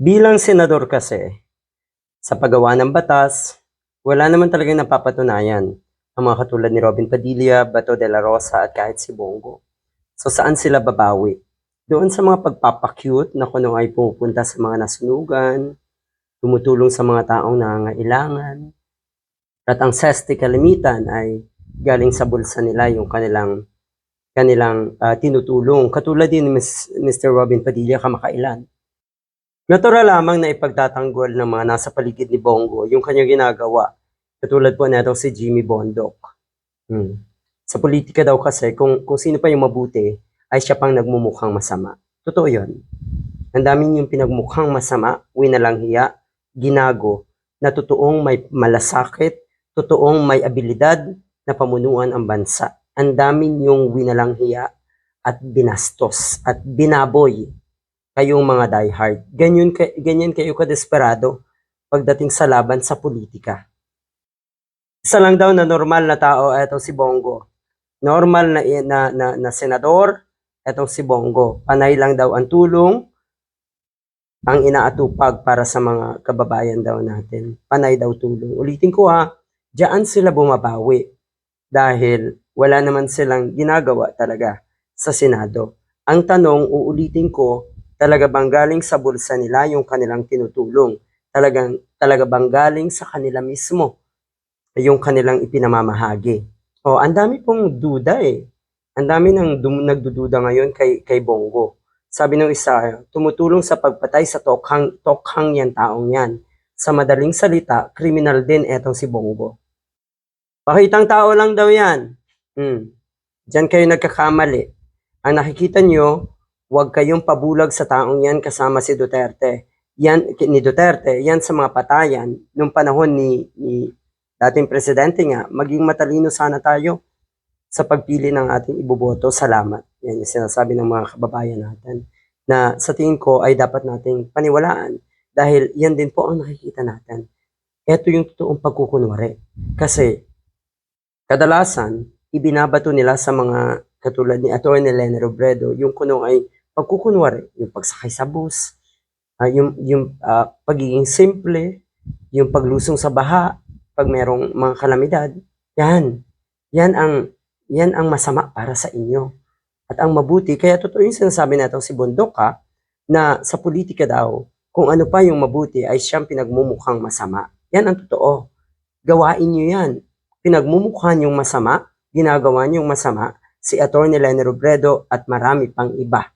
Bilang senador kasi, sa paggawa ng batas, wala naman talagang napapatunayan ang mga katulad ni Robin Padilla, Bato de la Rosa at kahit si Bongo. So saan sila babawi? Doon sa mga pagpapakyut na kuno ay pupunta sa mga nasunugan, tumutulong sa mga taong nangangailangan, at ang sesti kalimitan ay galing sa bulsa nila yung kanilang tinutulong. Katulad din ni Mr. Robin Padilla kamakailan. Natural lamang na ipagtatanggol ng mga nasa paligid ni Bongo yung kanyang ginagawa. Katulad po neto si Jimmy Bondoc. Sa politika daw kasi, kung sino pa yung mabuti, ay siya pang nagmumukhang masama. Totoo yun. Ang dami yung pinagmukhang masama, winalang hiya, ginago, na totoong may malasakit, totoong may abilidad na pamunuan ang bansa. Ang dami yung winalang hiya at binastos at binaboy kayong mga diehard. Ganyan kayo kadesperado pagdating sa laban sa politika. Isa lang daw na normal na tao, eto si Bongo. Normal na senador, etong si Bongo. Panay lang daw ang tulong, ang inaatupag para sa mga kababayan daw natin. Panay daw tulong. Ulitin ko diyan sila bumabawi dahil wala naman silang ginagawa talaga sa Senado. Ang tanong, uulitin ko, talaga bang galing sa bulsa nila yung kanilang tinutulong? Talaga bang galing sa kanila mismo yung kanilang ipinamamahagi? Ang dami pong duda eh. Ang dami nagdududa ngayon kay Bongo. Sabi ng isa, tumutulong sa pagpatay sa tokhang yan taong yan. Sa madaling salita, kriminal din etong si Bongo. Pakitang tao lang daw yan. Diyan kayo nagkakamali. Ang nakikita nyo, huwag kayong pabulag sa taong yan kasama si Duterte. Ni Duterte, yan sa mga patayan, nung panahon ni dating presidente nga, maging matalino sana tayo sa pagpili ng ating iboboto. Salamat. Yan yung sinasabi ng mga kababayan natin na sa tingin ko ay dapat nating paniwalaan dahil yan din po ang nakikita natin. Ito yung totoong pagkukunwari. Kasi kadalasan, ibinabato nila sa mga katulad ni Atty. Leni Robredo, yung kuno ay pagkukunwari, yung pagsakay sa bus, yung pagiging simple, yung paglusong sa baha, pag merong mga kalamidad, yan ang masama para sa inyo. At ang mabuti, kaya totoo yung sinasabi natin si Bondoc na sa politika daw, kung ano pa yung mabuti ay siyang pinagmumukhang masama. Yan ang totoo. Gawain nyo yan. Pinagmumukha yung masama, ginagawa nyo yung masama, si Atty. Leni Robredo at marami pang iba.